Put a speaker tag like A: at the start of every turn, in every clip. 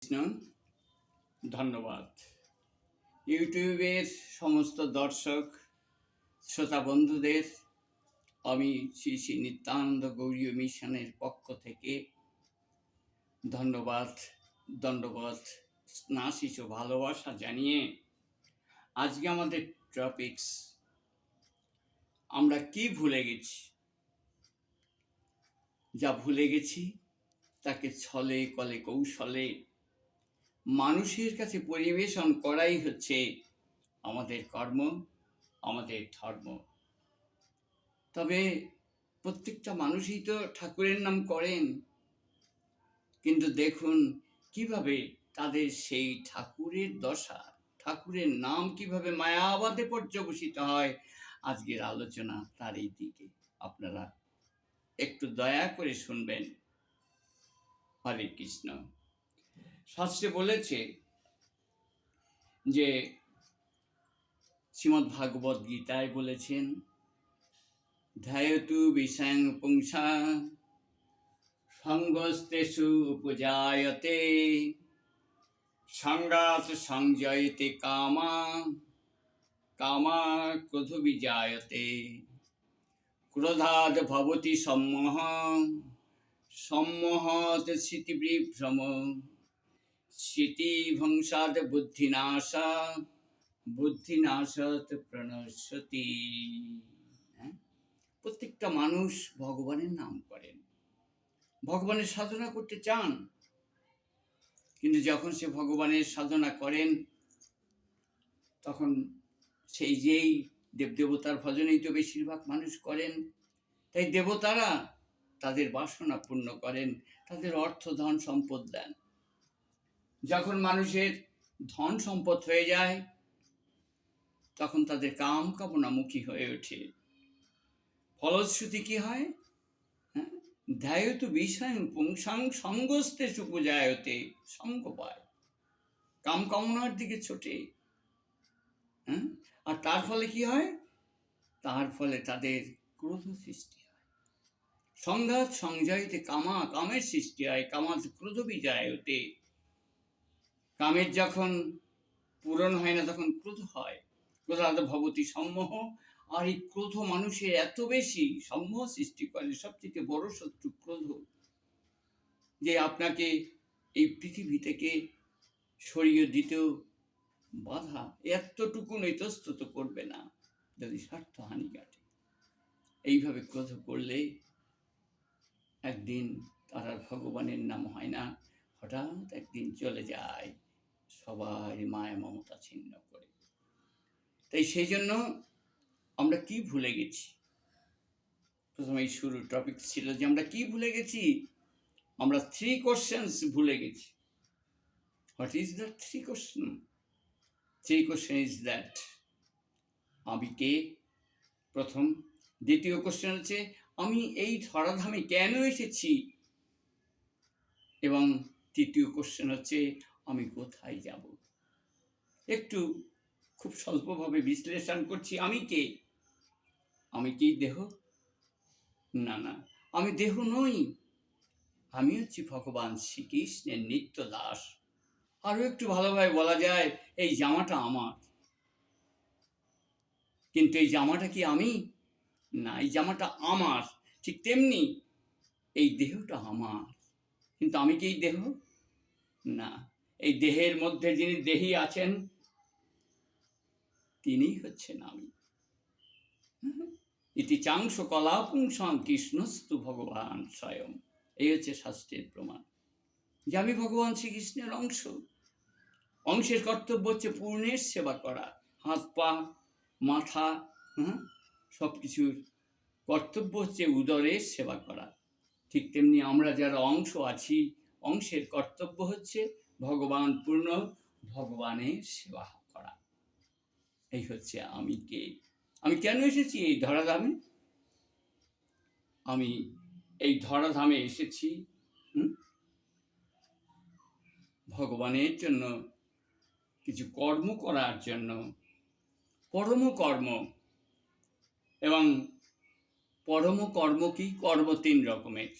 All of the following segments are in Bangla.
A: কৃষ্ণ, ধন্যবাদ। ইউটিউবের সমস্ত দর্শক শ্রোতা বন্ধুদের আমি শ্রী শ্রী নিত্যানন্দ গৌড়ীয় মিশনের পক্ষ থেকে ধন্যবাদ, দণ্ডবত, স্নাশিস ও ভালোবাসা জানিয়ে আজকে আমাদের টপিকস, আমরা কি ভুলে গেছি। যা ভুলে গেছি তাকে ছলে কলে কৌশলে মানুষের কাছে পরিবেশন করাই হচ্ছে আমাদের কর্ম, আমাদের ধর্ম। তবে প্রত্যেকটা মানুষই তো ঠাকুরের নাম করেন, কিন্তু দেখুন কিভাবে তাদের সেই ঠাকুরের দশা, ঠাকুরের নাম কিভাবে মায়াবাদে পর্যবসিত হয়। আজকের আলোচনা তার এই দিকে, আপনারা একটু দয়া করে শুনবেন। হরে কৃষ্ণ। শাস্ত্রে বলেছে যে, শ্রীমদ্ ভাগবত গীতায় বলেছেন, ধ্যায়তু বিষয়ং পুংসা সঙ্গস্তেষু উপজায়তে সঙ্গাৎ সংজয়তে কামা কামা ক্রোধ বিজায়তে ক্রোধাৎ ভবতি সম্মোহ সম্মোহাৎ স্মৃতিবিভ্রম স্মৃতিভ্রংশাৎ বুদ্ধিনাশা বুদ্ধিনাশাৎ প্রণশ্যতি। প্রত্যেকটা মানুষ ভগবানের নাম করেন, ভগবানের সাধনা করতে চান, কিন্তু যখন সে ভগবানের সাধনা করেন তখন সেই যেই দেবদেবতার ভজনেই তো বেশিরভাগ মানুষ করেন। তাই দেবতারা তাদের বাসনা পূর্ণ করেন, তাদের অর্থ ধন সম্পদ দেন। যখন মানুষের ধন সম্পদ হয়ে যায় তখন তাদের কাম কামনামুখী হয়ে ওঠে। ফলশ্রুতি কি হয়? ধ্যায়তু বিষয়ং পুংসাং সঙ্গস্তেষু উপজায়তে, সঙ্গ পায়, কাম কামনার দিকে ছোটে। আর তার ফলে কি হয়? তার ফলে তাদের ক্রোধ সৃষ্টি হয়। সংঘাত সংজয়তে কামা, কামের সৃষ্টি হয়, কামাৎ ক্রোধ বিজায়তে। কামের যখন পূরণ হয় না তখন ক্রোধ হয়, ক্রোধাৎ ভবতি সম্মোহ। আর এই ক্রোধ মানুষের এত বেশি সম্মোহ সৃষ্টি করে। সবচেয়ে বড় শত্রু ক্রোধ, যে আপনাকে এই পৃথিবী থেকে সরিয়ে দিতেও বাধা, এতটুকু ইতস্তত করবে না যদি স্বার্থ হানি কাটে। এইভাবে ক্রোধ করলে একদিন তার আর ভগবানের নাম হয় না, হঠাৎ একদিন চলে যায় সবাই মায়া মমতা ছিন্ন করে। তাই সেই জন্য আমরা কি ভুলে গেছি? প্রথমে এই শুরুর টপিক ছিল যে আমরা কি ভুলে গেছি। আমরা 3 কোশ্চেন্স ভুলে গেছি। What is the 3 question? 3 question is that, আমি কে প্রথম। দ্বিতীয় কোশ্চেন হচ্ছে আমি এই ধরাধামে কেন এসেছি, এবং তৃতীয় কোশ্চেন হচ্ছে আমি কোথায় যাব। একটু খুব স্বল্পভাবে বিশ্লেষণ করছি। আমি কে? আমি কি দেহ? না না, আমি দেহ নই। আমি হচ্ছি ভগবান শ্রীকৃষ্ণের নিত্য দাস। আরো একটু ভালোভাবে বলা যায়, এই জামাটা আমার। কিন্তু এই জামাটা কি আমি? না, এই জামাটা আমার। ঠিক তেমনি এই দেহটা আমার, কিন্তু আমি কি এই দেহ? না, এই দেহের মধ্যে যিনি দেহী আছেন তিনি হচ্ছেন আমি। ইতি চাংশ কলাপুংসং কৃষ্ণস্তু ভগবান স্বয়ং। এই হচ্ছে শাস্ত্রের প্রমাণ যে আমি ভগবান শ্রীকৃষ্ণের অংশ। অংশের কর্তব্য হচ্ছে পূর্ণের সেবা করা। হাত পা মাথা সব কিছুর কর্তব্য হচ্ছে উদরের সেবা করা। ঠিক তেমনি আমরা যারা অংশ আছি, অংশের কর্তব্য হচ্ছে ভগবান পূর্ণ, ভগবানের সেবা করা। এই হচ্ছে আমি কে। আমি কেন এসেছি এই ধরাধামে? আমি এই ধরাধামে এসেছি ভগবানের জন্য, কিছু কর্ম করার জন্য। পরম কর্ম। এবং পরম কর্ম কি? কর্ম 3 রকমের।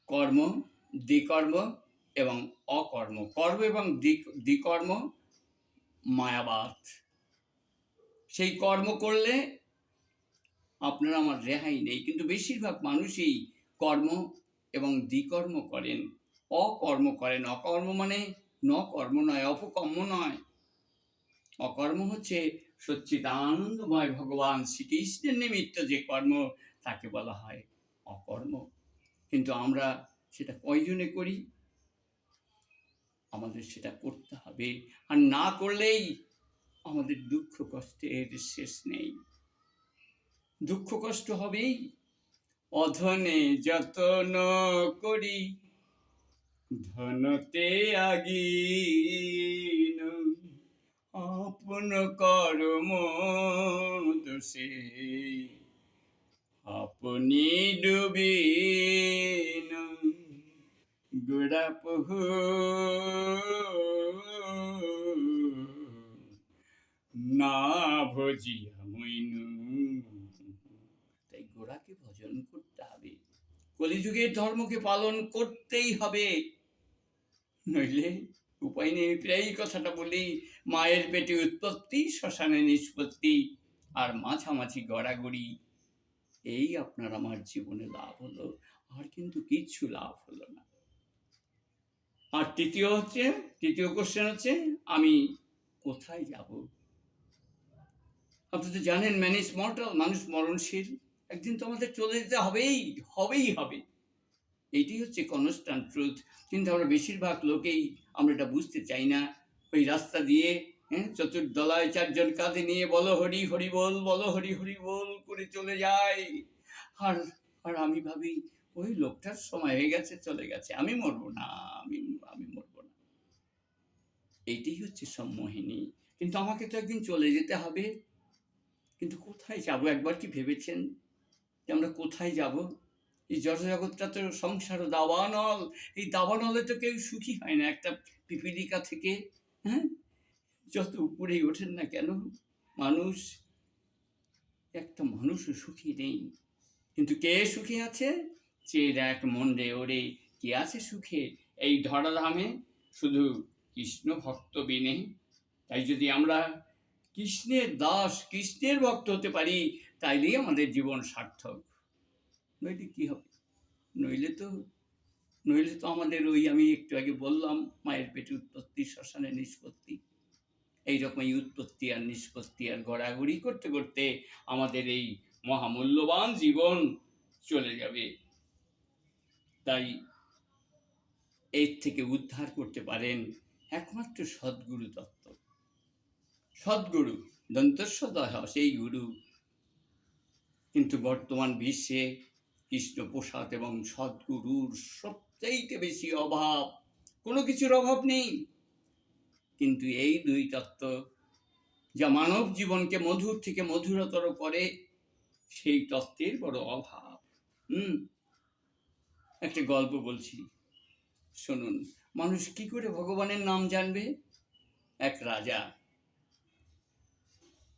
A: কর্ম, দ্বিকর্ম এবং অকর্ম, কর্ম এবং দ্বিকর্ম মায়াবাদ। সেই কর্ম করলে আপনার আমার রেহাই নেই, কিন্তু বেশিরভাগ মানুষই কর্ম এবং দ্বিকর্ম করেন, অকর্ম করেন। অকর্ম মানে কর্ম নয়, অপকর্ম নয়। অকর্ম হচ্ছে সচ্চিদানন্দময় ভগবান শ্রীকৃষ্ণের নিমিত্ত যে কর্ম, তাকে বলা হয় অকর্ম। কিন্তু আমরা সেটা কয়জনে করি? আমাদের সেটা করতে হবে, আর না করলেই আমাদের দুঃখ কষ্টের শেষ নেই। দুঃখ কষ্ট হবেই। অধনে যতন করি ধনতে আগিন, আপন কর্ম দোষে আপনি ডুবিন, গোড়া পহু না ভজিয়া মইনু। তাই গোড়াকে ভজন করতে হবে, কলিযুগের ধর্মকে পালন করতেই হবে, নইলে উপায় নেই। প্রায় কথাটা বলি, মায়ের পেটে উৎপত্তি, শ্মশানে নিষ্পত্তি, আর মাঝামাঝি গড়াগড়ি। এই আপনার আমার জীবনে লাভ হলো, আর কিন্তু কিচ্ছু লাভ হলো না। আর তৃতীয় কোশ্চেন হচ্ছে, আমি কোথায় যাব? আপনি তো জানেন, ম্যান ইজ মর্টাল, মানুষ মরণশীল, একদিন তো আমাদের চলে যেতে হবেই হবে। এইটি হচ্ছে কনস্ট্যান্ট ট্রুথ। কিন্তু আমরা বেশিরভাগ লোকেই আমরা এটা বুঝতে চাই না। ওই রাস্তা দিয়ে চতুর্দলায় চারজন কাঁধে নিয়ে বলো হরি হরি বল, বলো হরি হরি বল করে চলে যায়। আর আমি ভাবি, ওই লোকটার সময় হয়ে গেছে, চলে গেছে, আমি মরবো না, আমি মরবো না। এইটাই হচ্ছে সম্মোহিনী। কিন্তু আমাকে তো একদিন চলে যেতে হবে, কিন্তু কোথায় যাব? একবার কি ভেবেছেন যে আমরা কোথায় যাব? এই জড়জগৎটা তো সংসার দাবানল, এই দাবানলে তো কেউ সুখী হয় না। একটা পিপীলিকা থেকে যত উপরেই ওঠেন না কেন, একটা মানুষও সুখী নেই। কিন্তু কে সুখী আছে? চেয়ে দেখ মন রে ওরে, কে আছে সুখে এই ধরাধামে? শুধু কৃষ্ণ ভক্ত বিনে। তাই যদি আমরা কৃষ্ণের দাস, কৃষ্ণের ভক্ত হতে পারি, তাইলেই আমাদের জীবন সার্থক। নইলে কি হবে? নইলে তো আমাদের ওই, আমি একটু আগে বললাম, মায়ের পেটে উৎপত্তি, শ্মশানে নিষ্পত্তি, এইরকম উৎপত্তি আর নিষ্পত্তি আর গড়াগড়ি করতে করতে আমাদের এই মহামূল্যবান জীবন চলে যাবে। তাই এর থেকে উদ্ধার করতে পারেন একমাত্র সদ্গুরু তত্ত্ব। সদ্গুরু, দন্তস্ব দয়, সেই গুরু। কিন্তু বর্তমান বিশ্বে কৃষ্ণ প্রসাদ এবং সদ্গুরুর সবচাইতে বেশি অভাব। কোনো কিছুর অভাব নেই, কিন্তু এই দুই তত্ত্ব যা মানব জীবনকে মধুর থেকে মধুরতর করে, সেই তত্ত্বের বড় অভাব। একটা গল্প বলছি, শুনুন। মানুষ কি করে ভগবানের নাম জানবে? এক রাজা,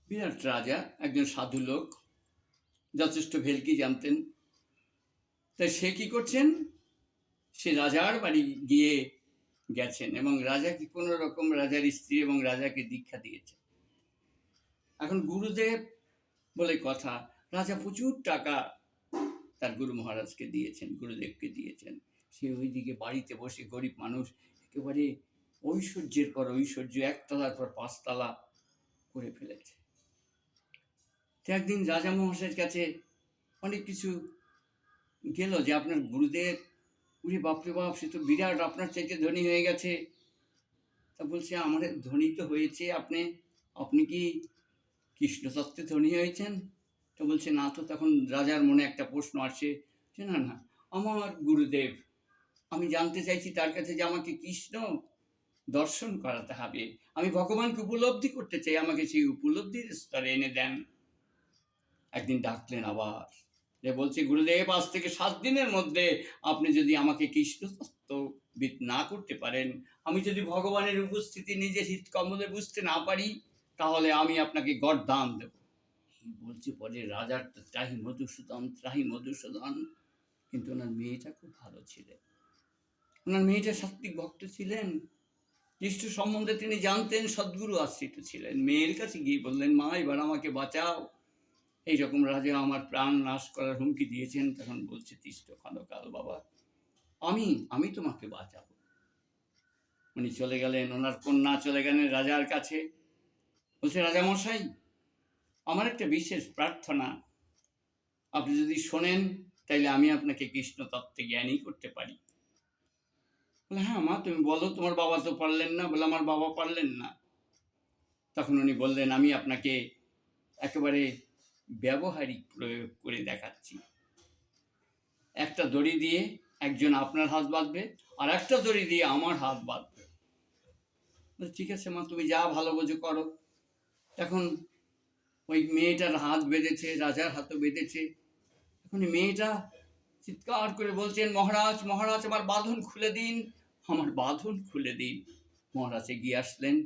A: বিরাট রাজা, একজন সাধু লোক, যথেষ্ট ভেলকি জানতেন। তাই সে কি করছেন, সে রাজার বাড়ি গিয়ে গেছেন এবং রাজাকে কোনো রকম, রাজার স্ত্রী এবং রাজাকে দীক্ষা দিয়েছে। এখন গুরুদেব বলে কথা, রাজা প্রচুর টাকা তার গুরু মহারাজকে দিয়েছেন, গুরুদেবকে দিয়েছেন। সে ওইদিকে বাড়িতে বসে, গরিব মানুষ, একেবারে ঐশ্বর্যের পর ঐশ্বর্য, একতলার পর পাঁচতলা করে ফেলেছে। একদিন রাজা মহাশয়ের কাছে অনেক কিছু গেল, যে আপনার গুরুদেব, উনি বাপরে বাপ, সে তো বিরাট, আপনার চাইতে ধনী হয়ে গেছে। তা বলছে, আমার ধনী তো হয়েছে, আপনি কি কৃষ্ণ তত্ত্বে ধনী হয়েছেন? তো বলছে, না তো। তখন রাজার মনে একটা প্রশ্ন আসে যে না, আমার গুরুদেব, আমি জানতে চাইছি তার কাছে যে আমাকে কৃষ্ণ দর্শন করাতে হবে, আমি ভগবানকে উপলব্ধি করতে চাই, আমাকে সেই উপলব্ধির স্তরে এনে দেন। একদিন ডাকলেন আবার, যে বলছে, গুরুদেব, আজ থেকে 7 দিনের মধ্যে আপনি যদি আমাকে কৃষ্ণ তত্ত্ববিদ না করতে পারেন, আমি যদি ভগবানের উপস্থিতি নিজের হিত কমলে বুঝতে না পারি, তাহলে আমি আপনাকে গর্দান দেব। বলছে, পরে রাজার তো ত্রাহি মধুসূদন, কিন্তু ওনার মেয়েটা খুব ভালো ছিলেন। ওনার মেয়েটা সাত্বিক ভক্ত ছিলেন, কৃষ্ণ সম্বন্ধে তিনি জানতেন, সদ্গুরু আশ্রিত ছিলেন। মেয়ের কাছে গিয়ে বললেন, মা এবার আমাকে বাঁচাও, এইরকম রাজা আমার প্রাণ নাশ করার হুমকি দিয়েছেন। তখন বলছে তিষ্ঠ ক্ষণকাল বাবা, আমি তোমাকে বাঁচাবো। উনি চলে গেলেন, ওনার কন্যা চলে গেলেন রাজার কাছে। বলছে, রাজামশাই, আমার একটা বিশেষ প্রার্থনা, আপনি যদি শোনেন তাইলে আমি আপনাকে কৃষ্ণ তত্ত্বে জ্ঞানী করতে পারি। বলে, হ্যাঁ মা, তুমি বলো, তোমার বাবা তো পারলেন না। বলে, আমার বাবা পারলেন না। তখন উনি বললেন, আমি আপনাকে একেবারে ব্যবহারিক প্রয়োগ করে দেখাচ্ছি। একটা দড়ি দিয়ে একজন আপনার হাত বাঁধবে, আর একটা দড়ি দিয়ে আমার হাত বাঁধবে। ঠিক আছে মা, তুমি যা ভালো বোঝো করো। এখন ওই মেয়েটার হাত বেঁধেছে, রাজার হাতও বেঁধেছে। এখন মেয়েটা চিৎকার করে বলছেন, মহারাজ মহারাজ, আমার বাঁধন খুলে দিন, আমার বাঁধন খুলে দিন। মহারাজ এগিয়ে আসলেন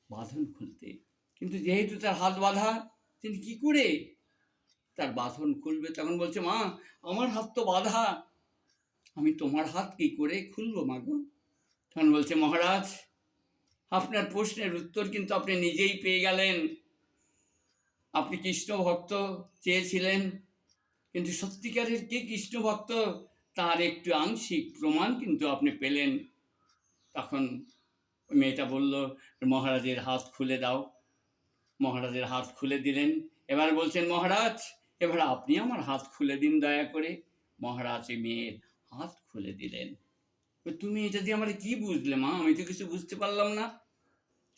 A: বাঁধন খুলতে, কিন্তু যেহেতু তার হাত বাঁধা, তিনি কি করে তার বাঁধন খুলবে? তখন বলছে, মা আমার হাত তো বাঁধা, আমি তোমার হাত কি করে খুলবো মাগো? তখন বলছে, মহারাজ আপনার প্রশ্নের উত্তর কিন্তু আপনি নিজেই পেয়ে গেলেন। আপনি কৃষ্ণ ভক্ত চেয়েছিলেন, কিন্তু সত্যিকারের কে কৃষ্ণ ভক্ত তার একটু আংশিক প্রমাণ কিন্তু আপনি পেলেন। তখন ওই মেয়েটা বলল, মহারাজের হাত খুলে দাও। মহারাজের হাত খুলে দিলেন। এবার বলছেন, মহারাজ এবার আপনি আমার হাত খুলে দিন দয়া করে। মহারাজ এই মেয়ের হাত খুলে দিলেন। তুমি এটা দিয়ে আমার কি বুঝলে মা? আমি তো কিছু বুঝতে পারলাম না।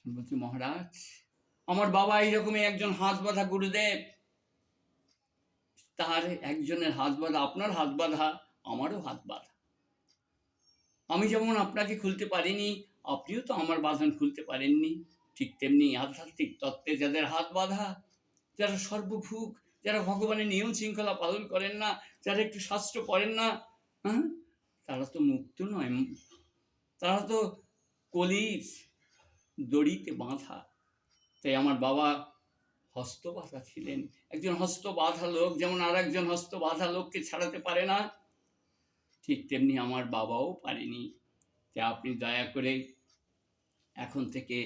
A: বলছি, মহারাজ আমার বাবা এইরকমই একজন হাত বাঁধা গুরুদেব, তার একজনের হাত বাঁধা, আপনার হাত বাঁধা, আমারও হাত বাঁধা। আমি যেমন আপনাকে খুলতে পারিনি, আপনিও তো আমার বাঁধন খুলতে পারেননি। ঠিক তেমনি আধ্যাত্মিক তত্ত্বে যাদের হাত বাঁধা, যারা সর্বভুক, যারা ভগবানের নিয়ম শৃঙ্খলা পালন করেন না, যারা একটু শাস্ত্র পড়েন না, হ্যাঁ, তারা তো মুক্ত নয়, তারা তো কলির দড়িতে বাঁধা। তাই আমার বাবা হস্ত বাঁধা ছিলেন। একজন হস্ত বাঁধা লোক যেমন আর একজন হস্ত বাঁধা লোককে ছাড়াতে পারে না, ঠিক তেমনি আমার বাবাও পারেনি। যে আপনি দয়া করে এখন থেকে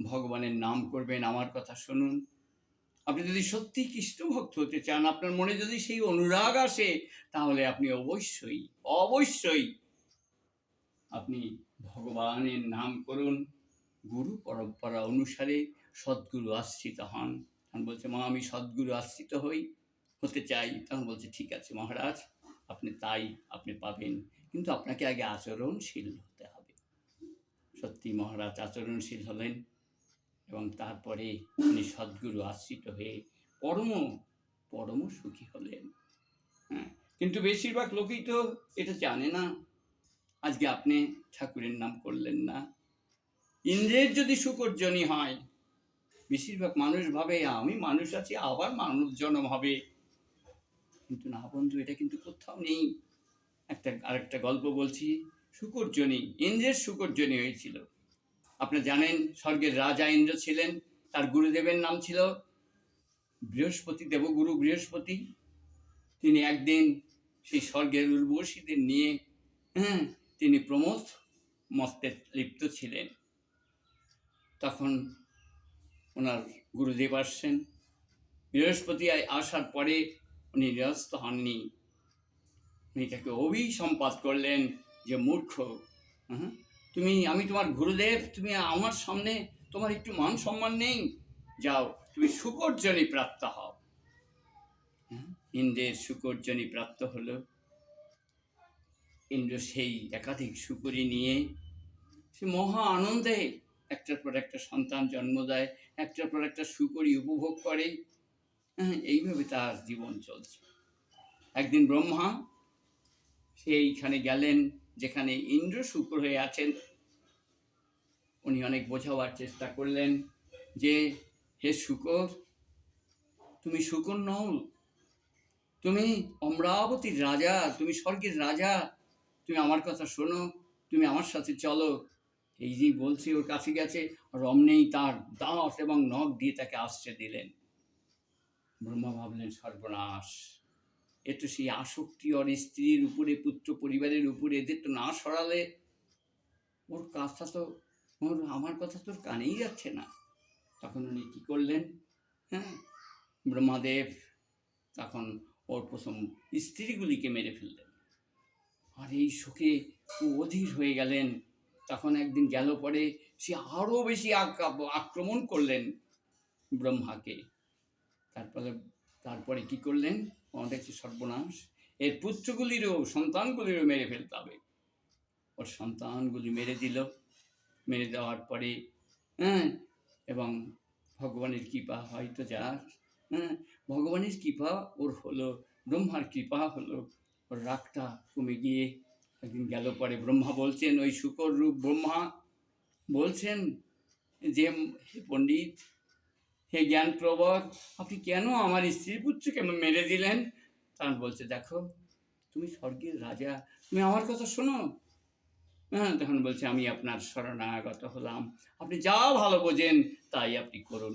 A: ভগবানের নাম করবেন, আমার কথা শুনুন। আপনি যদি সত্যি কৃষ্ণ ভক্ত হতে চান, আপনার মনে যদি সেই অনুরাগ আসে, তাহলে আপনি অবশ্যই অবশ্যই আপনি ভগবানের নাম করুন, গুরু পরম্পরা অনুসারে সদ্গুরু আশ্রিত হন। তখন বলছে, মা আমি সদ্গুরু আশ্রিত হতে চাই। তখন বলছে, ঠিক আছে মহারাজ, আপনি তাই আপনি পাবেন, কিন্তু আপনাকে আগে আচরণশীল হতে হবে। সত্যি মহারাজ আচরণশীল হলেন, এবং তারপরে উনি সদ্গুরু আশ্রিত হয়ে পরম পরম সুখী হলেন। হ্যাঁ, কিন্তু বেশিরভাগ লোকই তো এটা জানে না। আজকে আপনি ঠাকুরের নাম করলেন না, ইন্দ্রের যদি শুকর্জনী হয়, বেশিরভাগ মানুষ ভাবে আমি মানুষ আছি, আবার মানব জন্ম হবে। কিন্তু না বন্ধু, এটা কিন্তু কোথাও নেই। আরেকটা গল্প বলছি। শুকর্জনী, ইন্দ্রের শুকর্জনী হয়েছিল। আপনি জানেন স্বর্গের রাজা ইন্দ্র ছিলেন, তার গুরুদেবের নাম ছিল বৃহস্পতি, দেবগুরু বৃহস্পতি। তিনি একদিন সেই স্বর্গের উর্বশীদের নিয়ে তিনি প্রমোদ মস্তে লিপ্ত ছিলেন। তখন ওনার গুরুদেব আসছেন। বৃহস্পতি আসার পরে উনি নিরস্ত হননি, উনি তাকে অভিসম্পাত করলেন যে মূর্খ, আমি তোমার গুরুদেব, তুমি আমার সামনে তোমার একটু মান সম্মান নেই, যাও তুমি শুকর্জনী প্রাপ্ত হও। ইন্দ্রের শুকর্জনী প্রাপ্ত হলো। ইন্দ্র সেই একাধিক শুকরি নিয়ে সে মহা আনন্দে একটার পর একটা সন্তান জন্ম দেয়, একটার পর একটা শুকরি উপভোগ করে। এইভাবে তার জীবন চলছে। একদিন ব্রহ্মা সেইখানে গেলেন যেখানে ইন্দ্র শুকর হয়ে আছেন। উনি অনেক বোঝাবার চেষ্টা করলেন যে, হে শুকর, তুমি শুকর নও, তুমি অমরাবতীর রাজা, তুমি স্বর্গের রাজা, তুমি আমার কথা শোনো, তুমি আমার সাথে চলো। এই যে বলছে, ওর কাছে গেছে, রমনেই তার দাঁত এবং নখ দিয়ে তাকে আশ্রয় দিলেন। ব্রহ্মা ভাবলেন, সর্বনাশ, একটু সেই আসক্তি ওর স্ত্রীর উপরে, পুত্র পরিবারের উপরে, এদের তো না সরালে ওর কাজটা তো, আমার কথা তোর কানেই যাচ্ছে না। তখন উনি কী করলেন, হ্যাঁ, ব্রহ্মাদেব তখন ওর প্রথম স্ত্রীগুলিকে মেরে ফেললেন। আর এই শোকে ও অধীর হয়ে গেলেন। তখন একদিন গেল পরে সে আরও বেশি আক্রমণ করলেন ব্রহ্মাকে। তারপরে কি করলেন, আমাদের যে সর্বনাশ, এর পুত্রগুলিরও সন্তানগুলিরও মেরে ফেলতে হবে। ওর সন্তানগুলি মেরে দিল। মেরে দেওয়ার পরে, হ্যাঁ, এবং ভগবানের কৃপা হয়তো যার, হ্যাঁ, ভগবানের কৃপা ওর হলো, ব্রহ্মার কৃপা হলো, ওর রাগটা কমে গিয়ে একদিন গেল পরে ব্রহ্মা বলছেন, ওই শুকর রূপ ব্রহ্মা বলছেন যে, হে পণ্ডিত, হে জ্ঞান প্রবর, আপনি কেন আমার স্ত্রী পুত্রকে মেরে দিলেন? তখন বলছে, দেখো তুমি স্বর্গের রাজা, তুমি আমার কথা শোনো। হ্যাঁ, তখন বলছে, আমি আপনার শরণাগত হলাম, আপনি যা ভালো বোঝেন তাই আপনি করুন।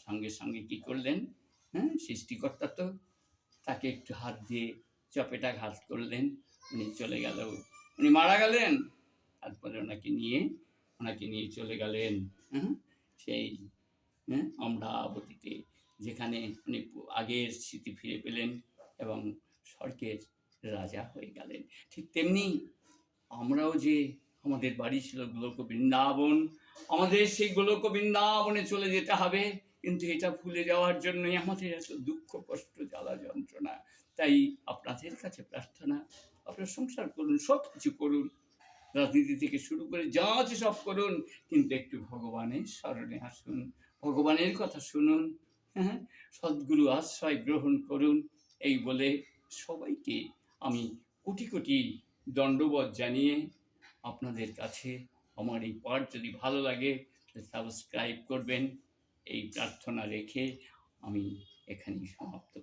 A: সঙ্গে সঙ্গে কি করলেন, হ্যাঁ, সৃষ্টিকর্তা তো তাকে একটু হাত দিয়ে চপেটাঘাত করলেন, উনি চলে গেল, উনি মারা গেলেন। তারপরে ওনাকে নিয়ে চলে গেলেন, হ্যাঁ, সেই, হ্যাঁ, অমরাবতীতে, যেখানে উনি আগের স্মৃতি ফিরে পেলেন এবং স্বর্গের রাজা হয়ে গেলেন। ঠিক তেমনি আমরাও যে, আমাদের বাড়ি ছিল গোলক বৃন্দাবন, আমাদের সেই গোলক বৃন্দাবনে চলে যেতে হবে, কিন্তু এটা ভুলে যাওয়ার জন্যই আমাদের এত দুঃখ, কষ্ট, জ্বালা, যন্ত্রণা। তাই আপনাদের কাছে প্রার্থনা, আপনারা সংসার করুন, সব কিছু করুন, রাজনীতি থেকে শুরু করে যা আছে সব করুন, কিন্তু একটু ভগবানের স্মরণে আসুন, ভগবানের কথা শুনুন, হ্যাঁ, সদ্গুরু আশ্রয় গ্রহণ করুন। এই বলে সবাইকে আমি কোটি কোটি দণ্ডবত জানিয়ে আপনাদের কাছে আমার এই পাঠ যদি ভালো লাগে সাবস্ক্রাইব করবেন, এই প্রার্থনা রেখে আমি এখানেই সমাপ্ত